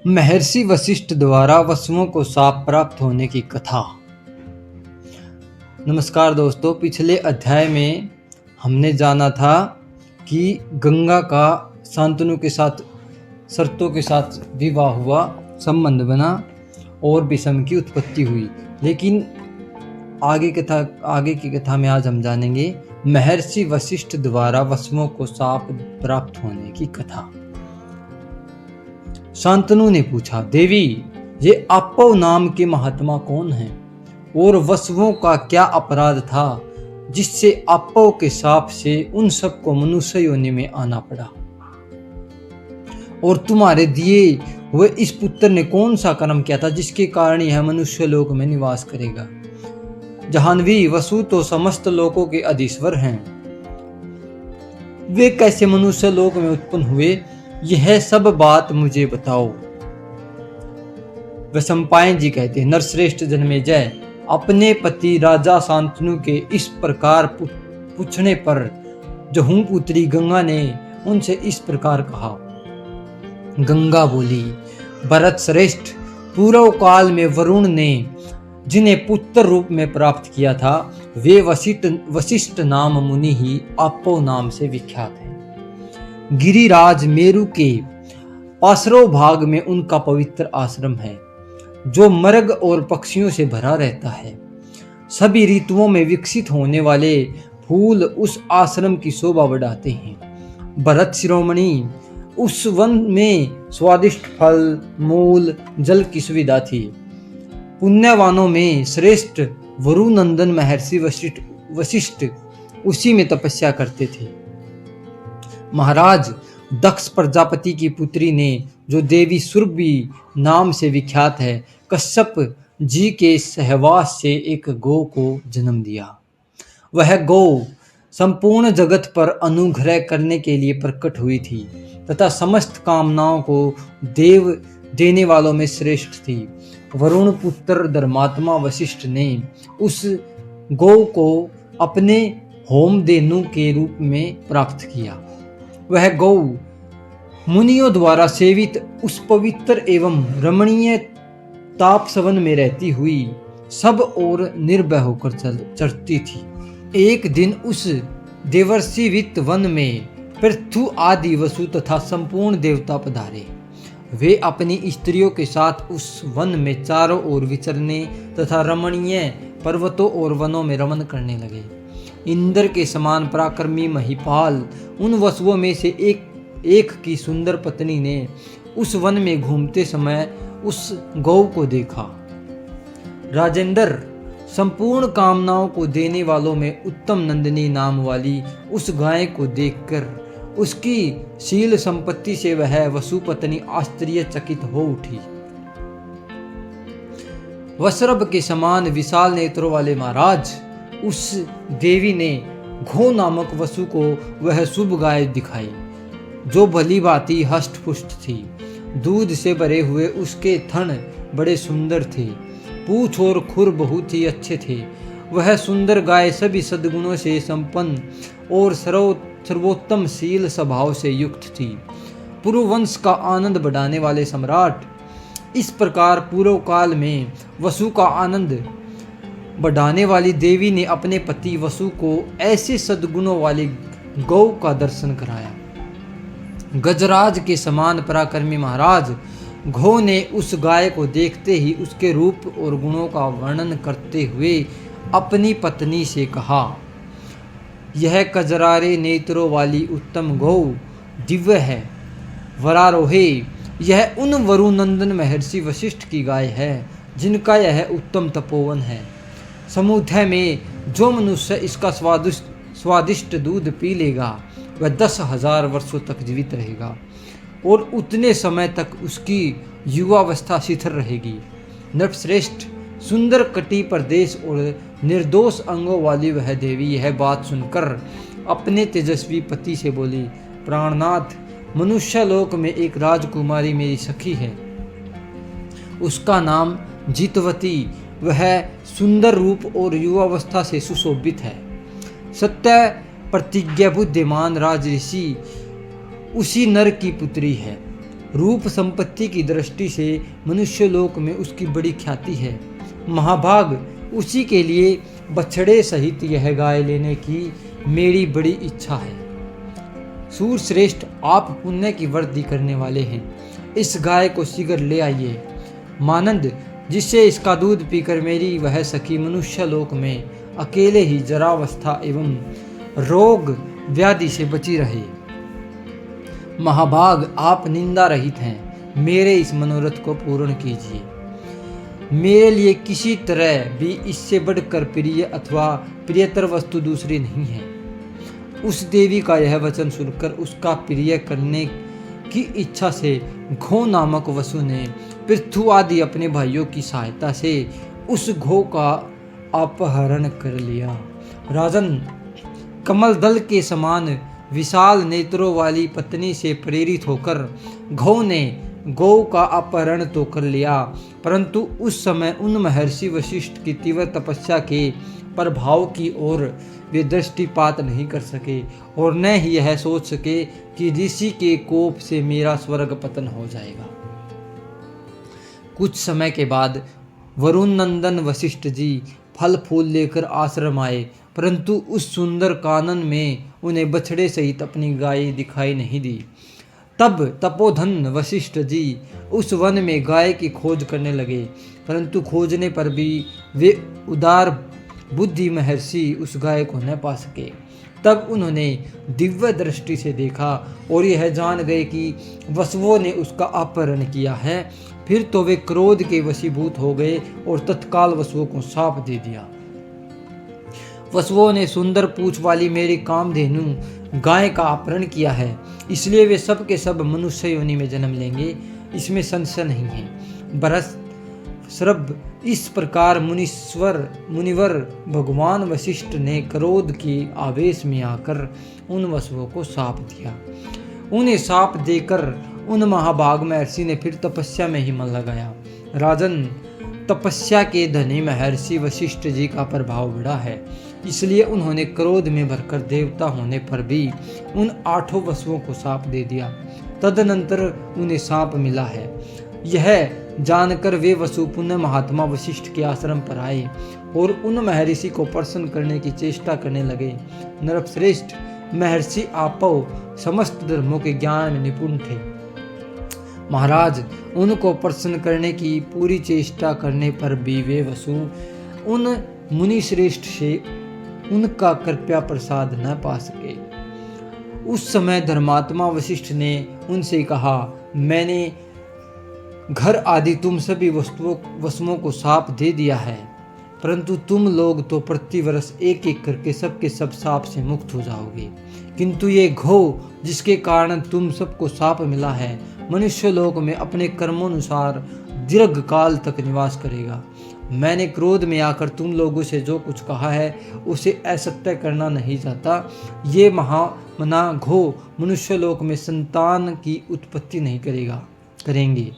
महर्षि वशिष्ठ द्वारा वसुओं को शाप प्राप्त होने की कथा। नमस्कार दोस्तों, पिछले अध्याय में हमने जाना था कि गंगा का शांतनु के साथ शर्तों के साथ विवाह हुआ, संबंध बना और विषम की उत्पत्ति हुई। लेकिन आगे की कथा में आज हम जानेंगे महर्षि वशिष्ठ द्वारा वसुओं को शाप प्राप्त होने की कथा। शांतनु ने पूछा, देवी, ये आपव नाम के महात्मा कौन हैं और वसुओं का क्या अपराध था जिससे आपव के शाप से उन सबको मनुष्य योनि में आना पड़ा? और तुम्हारे दिए हुए इस पुत्र ने कौन सा कर्म किया था जिसके कारण यह मनुष्य लोक में निवास करेगा? जाह्नवी, वसु तो समस्त लोकों के अधीश्वर हैं। वे कैसे मनुष्य लोक में उत्पन्न हुए, यह सब बात मुझे बताओ। वैशंपायन जी कहते हैं, नरश्रेष्ठ जन्मेजय, अपने पति राजा शांतनु के इस प्रकार पूछने पर जहू पुत्री गंगा ने उनसे इस प्रकार कहा। गंगा बोली, भरत श्रेष्ठ, पूर्व काल में वरुण ने जिन्हें पुत्र रूप में प्राप्त किया था, वे वशिष्ठ नाम मुनि ही आपव नाम से विख्यात हैं। गिरिराज मेरु के पार्श्व भाग में उनका पवित्र आश्रम है जो मृग और पक्षियों से भरा रहता है। सभी ऋतुओं में विकसित होने वाले फूल उस आश्रम की शोभा बढ़ाते हैं। भरत शिरोमणि, उस वन में स्वादिष्ट फल, मूल, जल की सुविधा थी। पुण्यवानों में श्रेष्ठ वरुनंदन महर्षि वशिष्ठ उसी में तपस्या करते थे। महाराज, दक्ष प्रजापति की पुत्री ने, जो देवी सुरभि नाम से विख्यात है, कश्यप जी के सहवास से एक गौ को जन्म दिया। वह गौ संपूर्ण जगत पर अनुग्रह करने के लिए प्रकट हुई थी तथा समस्त कामनाओं को देने वालों में श्रेष्ठ थी। वरुण पुत्र धर्मात्मा वशिष्ठ ने उस गौ को अपने होमधेनु के रूप में प्राप्त किया। वह गौ मुनियों द्वारा सेवित उस पवित्र एवं रमणीय तापसवन में रहती हुई सब और निर्भय होकर चरती थी। एक दिन उस देवर्षिवित वन में पृथु आदि वसु तथा संपूर्ण देवता पधारे। वे अपनी स्त्रियों के साथ उस वन में चारों ओर विचरने तथा रमणीय पर्वतों और वनों में रमन करने लगे। इंद्र के समान पराक्रमी महिपाल उन वसुओं में से एक की सुंदर पत्नी ने उस वन में घूमते समय उस गौ को देखा। राजेंद्र, संपूर्ण कामनाओं को देने वालों में उत्तम नंदिनी नाम वाली उस गाय को देखकर उसकी शील संपत्ति से वह वसु पत्नी आश्चर्यचकित हो उठी। वसुरभ के समान विशाल नेत्रों वाले महाराज, उस देवी ने घो नामक वसु को वह शुभ गाय दिखाई जो भली भांति हष्ट पुष्ट थी। दूध से भरे हुए उसके थन बड़े सुंदर थे, पूंछ और खुर बहुत ही अच्छे थे। वह सुंदर गाय सभी सद्गुणों से संपन्न और सर्वोत्तम शील स्वभाव से युक्त थी। पूर्व वंश का आनंद बढ़ाने वाले सम्राट, इस प्रकार पूर्व काल में वसु का आनंद बढ़ाने वाली देवी ने अपने पति वसु को ऐसे सद्गुणों वाली गौ का दर्शन कराया। गजराज के समान पराक्रमी महाराज, गौ ने उस गाय को देखते ही उसके रूप और गुणों का वर्णन करते हुए अपनी पत्नी से कहा, यह कजरारे नेत्रों वाली उत्तम गौ दिव्य है। वरारोहे, यह उन वरुनंदन महर्षि वशिष्ठ की गाय है जिनका यह उत्तम तपोवन है। समुद्र में जो मनुष्य इसका स्वादिष्ट दूध पी लेगा वह 10,000 वर्षों तक जीवित रहेगा और उतने समय तक उसकी युवावस्था शिथिल रहेगी। नृपश्रेष्ठ, सुंदर कटी प्रदेश और निर्दोष अंगों वाली वह देवी यह बात सुनकर अपने तेजस्वी पति से बोली, प्राणनाथ, मनुष्य लोक में एक राजकुमारी मेरी सखी है। उसका नाम जितवती, वह सुंदर रूप और युवावस्था से सुशोभित है। सत्य प्रतिज्ञा बुद्धिमान राज ऋषि उसी नर की पुत्री है। रूप संपत्ति की दृष्टि से मनुष्य लोक में उसकी बड़ी ख्याति है। महाभाग उसी के लिए बछड़े सहित यह गाय लेने की मेरी बड़ी इच्छा है। सूर श्रेष्ठ, आप पुण्य की वृद्धि करने वाले हैं, इस गाय को शीघ्र ले आइए। मानंद, जिससे इसका दूध पीकर मेरी वह सखी मनुष्य लोक में अकेले ही जरावस्था एवं रोग व्याधि से बची रहे। महाभाग, आप निंदा रहित हैं, मेरे इस मनोरथ को पूर्ण कीजिए। मेरे लिए किसी तरह भी इससे बढ़कर प्रिय अथवा प्रियतर वस्तु दूसरी नहीं है। उस देवी का यह वचन सुनकर उसका प्रिय करने की इच्छा से घो नामक वसु ने पृथु आदि अपने भाइयों की सहायता से उस घो का अपहरण कर लिया। राजन, कमल दल के समान विशाल नेत्रों वाली पत्नी से प्रेरित होकर घो ने गौ का अपहरण तो कर लिया, परंतु उस समय उन महर्षि वशिष्ठ की तीव्र तपस्या के प्रभाव की ओर वे दृष्टिपात नहीं कर सके और न ही यह सोच सके कि ऋषि के कोप से मेरा स्वर्ग पतन हो जाएगा। कुछ समय के बाद वरुण नंदन वशिष्ठ जी फल फूल लेकर आश्रम आए, परंतु उस सुंदर कानन में उन्हें बछड़े सहित अपनी गाय दिखाई नहीं दी। तब तपोधन वशिष्ठ जी उस वन में गाय की खोज करने लगे, परंतु खोजने पर भी वे उदार बुद्धि महर्षि उस गाय को न पा सके। तब उन्होंने दिव्य दृष्टि से देखा और यह जान गए कि वसुओं ने उसका अपहरण किया है। फिर तो वे क्रोध के वशीभूत हो गए और तत्काल वसुओं को शाप दे दिया। वसुओं ने सुंदर पूंछ वाली मेरी कामधेनु गाय का अपहरण किया है, इसलिए वे सब के सब मनुष्य योनि में जन्म लेंगे, इसमें संशय नहीं है। बरस श्रब इस प्रकार मुनिवर भगवान वशिष्ठ ने क्रोध के आवेश में आकर उन वसुओं को शाप दिया। उन्हें शाप देकर उन महाभाग महर्षि ने फिर तपस्या में ही मन लगाया। राजन, तपस्या के धनी महर्षि वशिष्ठ जी का प्रभाव बड़ा है, इसलिए उन्होंने क्रोध में भरकर देवता होने पर भी उन 8 वसुओं को शाप दे दिया। तदनंतर उन्हें शाप मिला है। यह जानकर वे वसु पुण्य महात्मा वशिष्ठ के आश्रम पर आए और उन महर्षि को प्रसन्न करने की चेष्टा करने लगे। नरपश्रेष्ठ, महर्षि आपो समस्त धर्मों के ज्ञान में निपुण थे। महाराज, उनको प्रसन्न करने की पूरी चेष्टा करने पर भी वे वसु उन मुनि श्रेष्ठ से उनका कृपया प्रसाद न पा सके। उस समय धर्मात्मा वशिष्ठ ने उनसे कहा, मैंने घर आदि तुम सभी वसुओं को शाप दे दिया है, परंतु तुम लोग तो प्रतिवर्ष एक एक करके सबके सब शाप से मुक्त हो जाओगे, किंतु ये घो जिसके कारण तुम सबको शाप मिला है मनुष्य लोक में अपने कर्मोनुसार दीर्घ काल तक निवास करेगा। मैंने क्रोध में आकर तुम लोगों से जो कुछ कहा है उसे असत्य करना नहीं चाहता। ये महामना घो मनुष्य लोक में संतान की उत्पत्ति नहीं करेंगे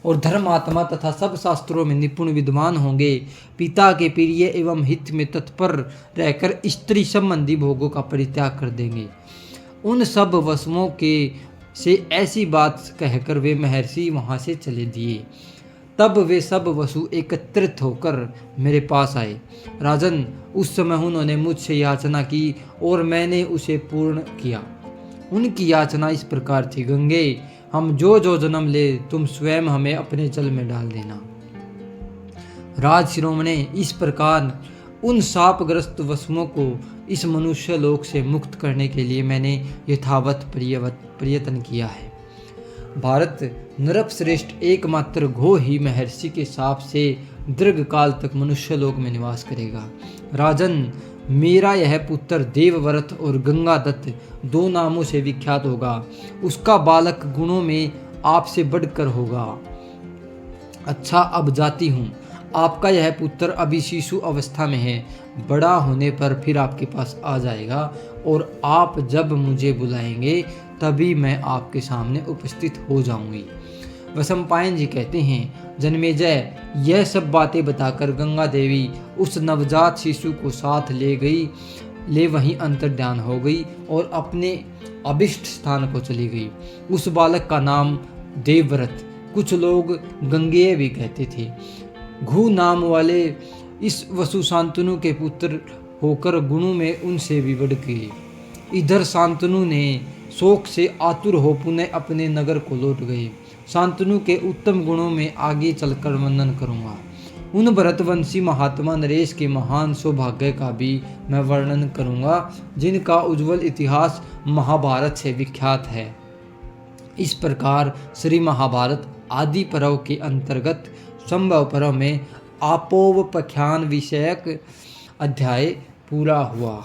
और धर्मात्मा तथा सब शास्त्रों में निपुण विद्वान होंगे। पिता के प्रिय एवं हित में तत्पर रहकर स्त्री संबंधी भोगों का परित्याग कर देंगे। उन सब वसुओं के से ऐसी बात कहकर वे महर्षि वहां से चले दिए। तब वे सब वसु एकत्रित होकर मेरे पास आए। राजन, उस समय उन्होंने मुझसे याचना की और मैंने उसे पूर्ण किया। उनकी याचना इस प्रकार थी, गंगे, हम जो जन्म ले तुम स्वयं हमें अपने जल में डाल देना। राज शिरोमणे, इस प्रकार उन शापग्रस्त वसुओं को इस मनुष्य लोक से मुक्त करने के लिए मैंने यथावत प्रयत्न किया है। भारत, नरपश्रेष्ठ एकमात्र घो ही महर्षि के शाप से दीर्घ काल तक मनुष्य लोक में निवास करेगा। राजन, मेरा यह पुत्र देवव्रत और गंगादत्त 2 नामों से विख्यात होगा। उसका बालक गुणों में आपसे बढ़कर होगा। अच्छा, अब जाती हूँ। आपका यह पुत्र अभी शिशु अवस्था में है, बड़ा होने पर फिर आपके पास आ जाएगा और आप जब मुझे बुलाएंगे तभी मैं आपके सामने उपस्थित हो जाऊंगी। वसंपायन जी कहते हैं, जन्मेजय, यह सब बातें बताकर गंगा देवी उस नवजात शिशु को साथ ले गई। ले वहीं अंतर्ध्यान हो गई और अपने अभिष्ट स्थान को चली गई। उस बालक का नाम देवव्रत, कुछ लोग गंगेय भी कहते थे, घू नाम वाले इस वसु शांतनु के पुत्र होकर गुणों में उनसे भी बढ़ गए। इधर शांतनु ने शोक से आतुर हो पुनः अपने नगर को लौट गए। शांतनु के उत्तम गुणों में आगे चलकर वर्णन करूंगा। उन भरतवंशी महात्मा नरेश के महान सौभाग्य का भी मैं वर्णन करूंगा, जिनका उज्जवल इतिहास महाभारत से विख्यात है। इस प्रकार श्री महाभारत आदि पर्व के अंतर्गत संभव पर्व में आपोवपाख्यान विषयक अध्याय पूरा हुआ।